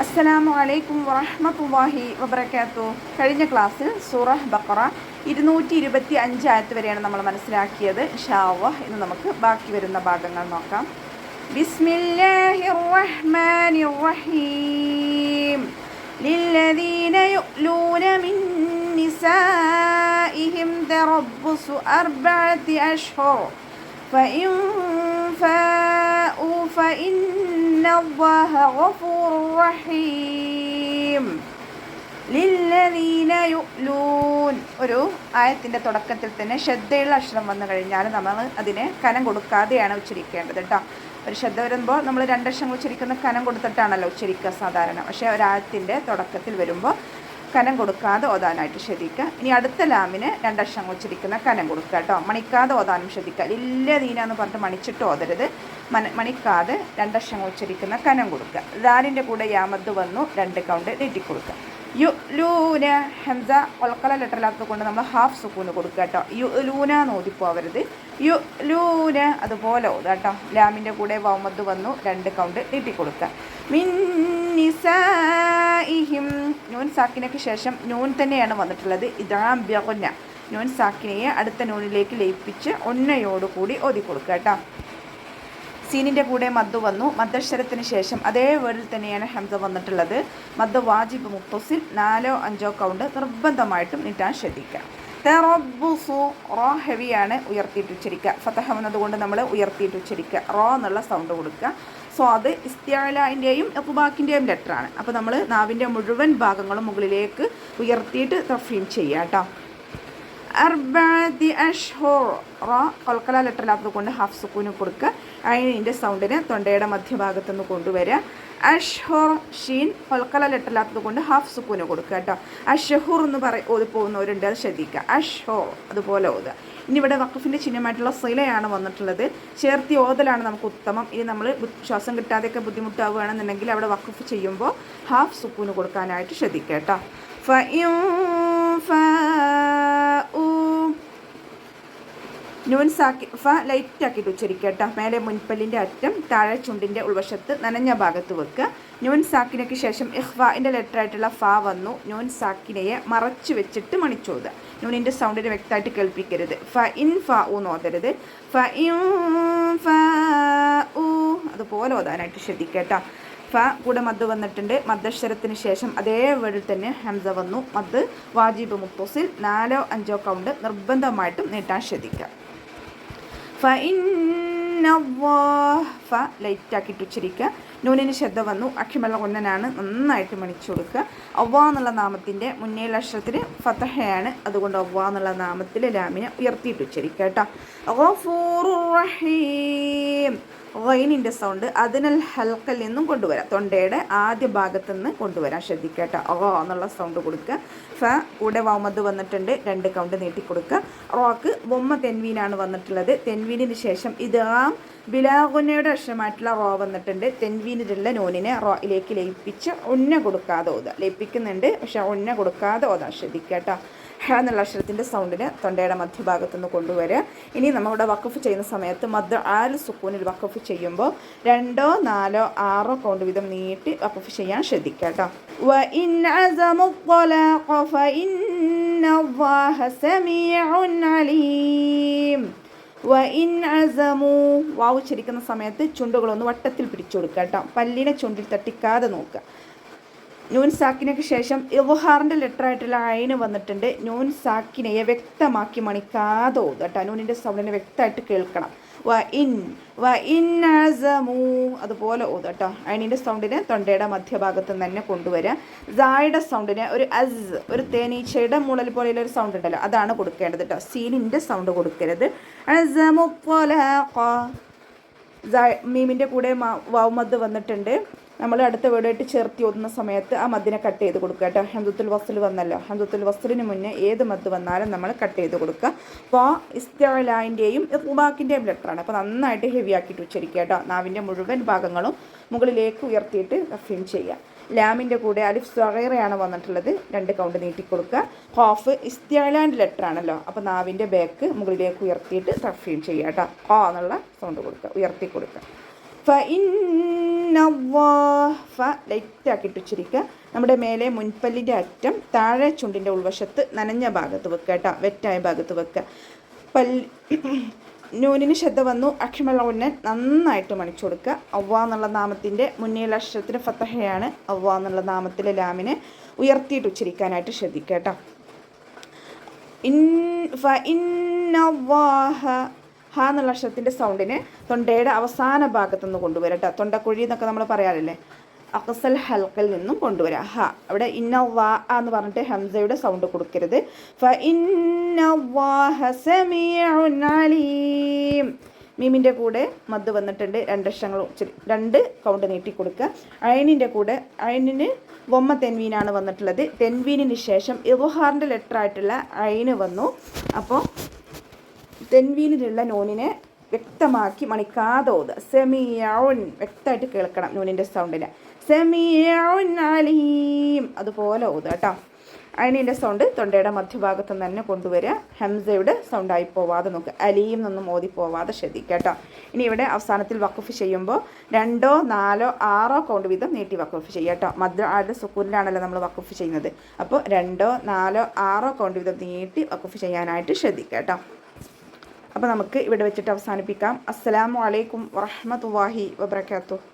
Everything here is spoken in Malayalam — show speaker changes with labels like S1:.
S1: അസ്സലാമു അലൈക്കും വറഹ്മത്തുള്ളാഹി വബറകാതുഹു. കഴിഞ്ഞ ക്ലാസ്സിൽ സൂറഹ് ബഖറ 225 ആയത്ത് വരെയാണ് നമ്മൾ മനസ്സിലാക്കിയത്. ഇൻഷാ അല്ലാഹ് ഇന്ന് നമുക്ക് ബാക്കി വരുന്ന ഭാഗങ്ങൾ നോക്കാം. ബിസ്മില്ലാഹിർ റഹ്മാനിർ റഹീം. ലില്ലദീന യുഅ്ലൂന മിൻ നിസാഇഹിം തറബ്ബുസു അർബഅതി അശ്ഹുർ ഫഇൻ ഫാഉ ഫഇന്നല്ലാഹ ഗഫൂറുർ റഹീം. ലില്ലദീന യുഅ്ലൂൻ. ഒരു ആയത്തിൻ്റെ തുടക്കത്തിൽ തന്നെ ശ്രദ്ധയുള്ള അക്ഷരം വന്നു കഴിഞ്ഞാൽ നമ്മൾ അതിനെ കനം കൊടുക്കാതെയാണ് ഉച്ചരിക്കേണ്ടത് കേട്ടോ. ഒരു ശ്രദ്ധ വരുമ്പോൾ നമ്മൾ രണ്ടക്ഷരങ്ങൾ ഉച്ചരിക്കുന്ന കനം കൊടുത്തിട്ടാണല്ലോ ഉച്ചരിക്കുക സാധാരണ. പക്ഷേ ഒരായത്തിൻ്റെ തുടക്കത്തിൽ വരുമ്പോൾ കനം കൊടുക്കാതെ ഓതാനായിട്ട് ശ്രദ്ധിക്കുക. ഇനി അടുത്ത ലാമിന് രണ്ടക്ഷരങ്ങൾ ഉച്ചരിക്കുന്ന കനം കൊടുക്കുക കേട്ടോ. മണിക്കാതെ ഓതാനും ശ്രദ്ധിക്കുക. ലില്ലദീന എന്ന് പറഞ്ഞിട്ട് മണിച്ചിട്ട് ഓതരുത്. മണിക്കാതെ രണ്ടക്ഷരങ്ങൾ ഉച്ചരിക്കുന്ന കനം കൊടുക്കുക. ദാലിൻ്റെ കൂടെ യാമദ് വന്നു 2 കൗണ്ട് നീട്ടിക്കൊടുക്കുക. യുലൂന ഹംസ ഒൽക്കല ലെറ്ററിലാത്തത് കൊണ്ട് നമ്മൾ ഹാഫ് സുക്കൂന് കൊടുക്കുക കേട്ടോ. യുലൂന എന്ന് ഓതിപ്പോവരുത്. യുലൂന അതുപോലെ ഓതുക കേട്ടോ. ലാമിൻ്റെ കൂടെ വൗമദ് വന്നു 2 കൗണ്ട് നീട്ടിക്കൊടുക്കുക. മിൻ നിസാഇഹിം. നൂൻ സാക്കിനയ്ക്ക് ശേഷം നൂൻ തന്നെയാണ് വന്നിട്ടുള്ളത്. ഇദാം ബിഗുന്ന. നൂൻ സാക്കിനയെ അടുത്ത നൂനിലേക്ക് ലയിപ്പിച്ച് ഒന്നയോടുകൂടി ഓതി കൊടുക്കുക കേട്ടോ. സീനിൻ്റെ കൂടെ മദ് വന്നു. മദ്ദക്ഷരത്തിന് ശേഷം അതേ വേർഡിൽ തന്നെയാണ് ഹംസ വന്നിട്ടുള്ളത്. മദ് വാജിബ് മുത്തസിൽ 4-5 കൗണ്ട് നിർബന്ധമായിട്ടും നീട്ടാൻ ശ്രദ്ധിക്കുക. തറബ്ബുസു റോ ഹെവിയാണ്, ഉയർത്തിയിട്ട് ഉച്ചരിക്കുക. ഫതഹ വന്നതുകൊണ്ട് നമ്മൾ ഉയർത്തിയിട്ട് ഉച്ചരിക്കുക. റോ എന്നുള്ള സൗണ്ട് കൊടുക്കുക. സോ അത് ഇസ്തിഅലാൻ്റെയും ഇത്ബാക്കിൻ്റെയും ലെറ്ററാണ്. അപ്പോൾ നമ്മൾ നാവിൻ്റെ മുഴുവൻ ഭാഗങ്ങളും മുകളിലേക്ക് ഉയർത്തിയിട്ട് തഫീം ചെയ്യുക കേട്ടോ. അർബഅതി അശ്ഹുർ. റോ കൊൽക്കല ലെറ്ററിലാത്തത് കൊണ്ട് ഹാഫ് സുക്കൂന് കൊടുക്കുക. അയിനിൻ്റെ സൗണ്ടിനെ തൊണ്ടയുടെ മധ്യഭാഗത്തു നിന്ന് കൊണ്ടുവരിക. അഷ്ഹുർ ഷീൻ കൊൽക്കല ലെറ്ററിലാത്തത് കൊണ്ട് ഹാഫ് സുക്കൂന് കൊടുക്കുക കേട്ടോ. അഷ്ഹുർ എന്ന് ഓതി പോകുന്നവരുണ്ട്, അത് ശ്രദ്ധിക്കുക. അഷ്ഹുർ അതുപോലെ ഓതുക. ഇനി ഇവിടെ വഖഫിൻ്റെ ചിഹ്നമായിട്ടുള്ള സിലയാണ് വന്നിട്ടുള്ളത്. ചേർത്തി ഓതലാണ് നമുക്ക് ഉത്തമം. ഇനി നമ്മൾ ശ്വാസം കിട്ടാതെയൊക്കെ ബുദ്ധിമുട്ടാവുകയാണെന്നുണ്ടെങ്കിൽ അവിടെ വഖഫ് ചെയ്യുമ്പോൾ ഹാഫ് സുക്കൂന് കൊടുക്കാനായിട്ട് ശ്രദ്ധിക്കുക കേട്ടോ. നൂൻ സാക്കി ഫ ലൈറ്റ് ആക്കിയിട്ട് ഉച്ചരിക്കുക കേട്ടോ. മേലെ മുൻപല്ലിൻ്റെ അറ്റം താഴെ ചുണ്ടിൻ്റെ ഉൾവശത്ത് നനഞ്ഞ ഭാഗത്ത് വെക്കുക. നൂൻ സാക്കിനയ്ക്ക് ശേഷം ഇഖ്ഫാൻ്റെ ലെറ്ററായിട്ടുള്ള ഫ വന്നു. നൂൻ സാക്കിനയെ മറച്ചു വെച്ചിട്ട് മണിച്ചോതുക. നൂനിൻ്റെ സൗണ്ടിനെ വ്യക്തമായിട്ട് കേൾപ്പിക്കരുത്. ഫ ഇൻ ഫ ഊ നോതരുത്. ഫ ഇൻ ഫ ഊ അതുപോലെ ഓതാനായിട്ട് ശ്രദ്ധിക്കുക കേട്ടോ. ഫ കൂടെ മദ് വന്നിട്ടുണ്ട്. മദ്ദക്ഷരത്തിന് ശേഷം അതേ വേർഡിൽ തന്നെ ഹംസ വന്നു. മദ് വാജിബ് മുത്തസിൽ 4-5 കൗണ്ട് നിർബന്ധമായിട്ടും നീട്ടാൻ ശ്രദ്ധിക്കുക. ഫ ലൈറ്റാക്കിയിട്ട് ഉച്ചരിക്കുക. നൂനിന് ശ്രദ്ധ വന്നു. അഖിമല കൊന്നനാണ്, നന്നായിട്ട് മണിച്ചു കൊടുക്കുക. അവ്വ എന്നുള്ള നാമത്തിൻ്റെ മുന്നേയുള്ള അക്ഷരത്തിന് ഫതഹയാണ്, അതുകൊണ്ട് അവ്വ എന്നുള്ള നാമത്തിൽ ലാമിനെ ഉയർത്തിയിട്ട് ഉച്ചരിക്കുക കേട്ടോ. ഗഫൂറുർ റഹീം. ഗൈനിൻ്റെ സൗണ്ട് അതിനൽ ഹൽക്കൽ നിന്നും കൊണ്ടുവരാം. തൊണ്ടയുടെ ആദ്യ ഭാഗത്തു നിന്ന് കൊണ്ടുവരാൻ ശ്രദ്ധിക്കുക കേട്ടോ. ഓ എന്നുള്ള സൗണ്ട് കൊടുക്കുക. ഫ കൂടെ വൗമദ് വന്നിട്ടുണ്ട്, 2 കൗണ്ട് നീട്ടിക്കൊടുക്കുക. റോക്ക് ബൊമ്മ തെൻവീനാണ് വന്നിട്ടുള്ളത്. തെൻവീനിന് ശേഷം ഇദാം ബിലാഗുനയുടെ അക്ഷരമായിട്ടുള്ള റോ വന്നിട്ടുണ്ട്. തെൻവീനിലുള്ള നൂനിനെ റോയിലേക്ക് ലയിപ്പിച്ച് ഒന്ന കൊടുക്കാതെ ഓതുക. ലയിപ്പിക്കുന്നുണ്ട്, പക്ഷെ ഒന്ന കൊടുക്കാതെ ഓതാൻ ശ്രദ്ധിക്കുക കേട്ടോ. ഹ എന്നുള്ള അക്ഷരത്തിൻ്റെ സൗണ്ടിന് തൊണ്ടയുടെ മധ്യഭാഗത്തു നിന്ന് കൊണ്ടുവരിക. ഇനി നമ്മളിവിടെ വഖഫ് ചെയ്യുന്ന സമയത്ത് മദ് ആൽ സുക്കൂനിൽ വഖഫ് ചെയ്യുമ്പോൾ 2, 4, 6 കൗണ്ട് വീതം നീട്ടി വഖഫ് ചെയ്യാൻ ശ്രദ്ധിക്കുക കേട്ടോ. വ ഇൻ അസമു ത്വലാഖ ഫഇന്നല്ലാഹ സമീഉൻ അലീം. വ ഇൻ അസമു വാവ് ഉച്ചരിക്കുന്ന സമയത്ത് ചുണ്ടുകളൊന്ന് വട്ടത്തിൽ പിടിച്ചു കൊടുക്കുക കേട്ടോ. പല്ലിനെ ചുണ്ടിൽ തട്ടിക്കാതെ നോക്കുക. നൂൻ സാക്കിനയ്ക്ക് ശേഷം ഇദ്ഹാറിൻ്റെ ലെറ്ററായിട്ടുള്ള അയിന് വന്നിട്ടുണ്ട്. നൂൻ സാക്കിനയെ വ്യക്തമാക്കി മണിക്കാതെ ഓതുക കേട്ടോ. നൂനിൻ്റെ സൗണ്ടിനെ വ്യക്തമായിട്ട് കേൾക്കണം. വ ഇൻ അസമു അതുപോലെ ഓതുക കേട്ടോ. അയിനിൻ്റെ സൗണ്ടിനെ തൊണ്ടയുടെ മധ്യഭാഗത്ത് തന്നെ കൊണ്ടുവരിക. സായുടെ സൗണ്ടിനെ ഒരു തേനീച്ചയുടെ മുളൽ പോലെയുള്ള ഒരു സൗണ്ട് ഉണ്ടല്ലോ, അതാണ് കൊടുക്കേണ്ടത് കേട്ടോ. സീനിൻ്റെ സൗണ്ട് കൊടുക്കരുത്. അസമു ത്വലാഖ. മീമിൻ്റെ കൂടെ വൗമദ് വന്നിട്ടുണ്ട്. നമ്മൾ അടുത്ത വേർഡായിട്ട് ചേർത്തി ഓതുന്ന സമയത്ത് ആ മദ്ദിനെ കട്ട് ചെയ്ത് കൊടുക്കുക കേട്ടോ. ഹംസത്തുൽ വസ്ൽ വന്നല്ലോ, ഹംസത്തുൽ വസ്ലിന് മുന്നേ ഏത് മദ് വന്നാലും നമ്മൾ കട്ട് ചെയ്ത് കൊടുക്കുക. അപ്പോൾ ഇസ്തിഅലാൻ്റെയും ഇത്ബാക്കിൻ്റെയും ലെറ്ററാണ്. അപ്പോൾ നന്നായിട്ട് ഹെവി ആക്കിയിട്ട് ഉച്ചരിക്കുക കേട്ടോ. നാവിൻ്റെ മുഴുവൻ ഭാഗങ്ങളും മുകളിലേക്ക് ഉയർത്തിയിട്ട് തഫീം ചെയ്യുക. ലാമിൻ്റെ കൂടെ അലിഫ് സഗീറയാണ് വന്നിട്ടുള്ളത്. 2 കൗണ്ട് നീട്ടിക്കൊടുക്കുക. ഖാഫ് ഇസ്തിഅലാൻ്റെ ലെറ്ററാണല്ലോ, അപ്പോൾ നാവിൻ്റെ ബാക്ക് മുകളിലേക്ക് ഉയർത്തിയിട്ട് തഫീം ചെയ്യുക കേട്ടോ. എന്നുള്ള സൗണ്ട് കൊടുക്കുക, ഉയർത്തി കൊടുക്കുക. ലൈറ്റാക്കിയിട്ട് ഉച്ചരിക്കുക. നമ്മുടെ മേലെ മുൻപല്ലിൻ്റെ അറ്റം താഴെ ചുണ്ടിൻ്റെ ഉൾവശത്ത് നനഞ്ഞ ഭാഗത്ത് വെക്കുക കേട്ടോ, വെറ്റായ ഭാഗത്ത് വെക്കുക. നൂനിന് ശ്രദ്ധ വന്നു. അക്ഷമൽ ഉന്നൻ നന്നായിട്ട് മണിച്ചു കൊടുക്കുക. അവ്വ എന്നുള്ള നാമത്തിൻ്റെ മുന്നിലുള്ള അക്ഷരത്തിന് ഫത്തഹയാണ്. അവ്വ എന്നുള്ള നാമത്തിലെ ലാമിനെ ഉയർത്തിയിട്ട് ഉച്ചരിക്കാനായിട്ട് ശ്രദ്ധിക്കുക കേട്ടോ. ഹ എന്നുള്ള അക്ഷരത്തിൻ്റെ സൗണ്ടിനെ തൊണ്ടയുടെ അവസാന ഭാഗത്തുനിന്ന് കൊണ്ടുവരാം കേട്ടോ. തൊണ്ടക്കുഴി എന്നൊക്കെ നമ്മൾ പറയാറില്ലേ, അക്സൽ ഹൽക്കിൽ നിന്നും കൊണ്ടുവരാം. ഹ അവിടെ ഇന്നവാ എന്ന് പറഞ്ഞിട്ട് ഹംസയുടെ സൗണ്ട് കൊടുക്കരുത്. മീമിൻ്റെ കൂടെ മദ് വന്നിട്ടുണ്ട്. രണ്ട് കൗണ്ട് നീട്ടി കൊടുക്കുക. അയനിൻ്റെ കൂടെ അയനിന് വൊമ്മ തെൻവീനാണ് വന്നിട്ടുള്ളത്. തെൻവീനിന് ശേഷം ഇദ്ഹാറിൻ്റെ ലെറ്റർ ആയിട്ടുള്ള അയന് വന്നു. അപ്പോൾ തെൻവീനിലുള്ള നൂനിനെ വ്യക്തമാക്കി മണിക്കാതെ ഓതുക. സെമിയൗൻ വ്യക്തമായിട്ട് കേൾക്കണം നൂനിൻ്റെ സൗണ്ടിനെ. സെമിയൗൻ അലീം അതുപോലെ ഓതുക കേട്ടോ. അയനിൻ്റെ സൗണ്ട് തൊണ്ടയുടെ മധ്യഭാഗത്ത് തന്നെ കൊണ്ടുവരിക. ഹംസയുടെ സൗണ്ടായി പോവാതെ നോക്കുക. അലീം എന്നൊന്നും ഓതിപ്പോവാതെ ശ്രദ്ധിക്കുക കേട്ടോ. ഇനി ഇവിടെ അവസാനത്തിൽ വഖഫ് ചെയ്യുമ്പോൾ 2, 4, 6 കൗണ്ട് വീതം നീട്ടി വഖഫ് ചെയ്യുക കേട്ടോ. മദ് ആരുടെ സുക്കൂനിലാണല്ലോ നമ്മൾ വഖഫ് ചെയ്യുന്നത്. അപ്പോൾ 2, 4, 6 കൗണ്ട് വീതം നീട്ടി വഖഫ് ചെയ്യാനായിട്ട് ശ്രദ്ധിക്കുക കേട്ടോ. അപ്പോൾ നമുക്ക് ഇവിടെ വെച്ചിട്ട് അവസാനിപ്പിക്കാം. അസ്സലാമു അലൈക്കും വറഹ്മത്തുള്ളാഹി വബറകാതുഹു.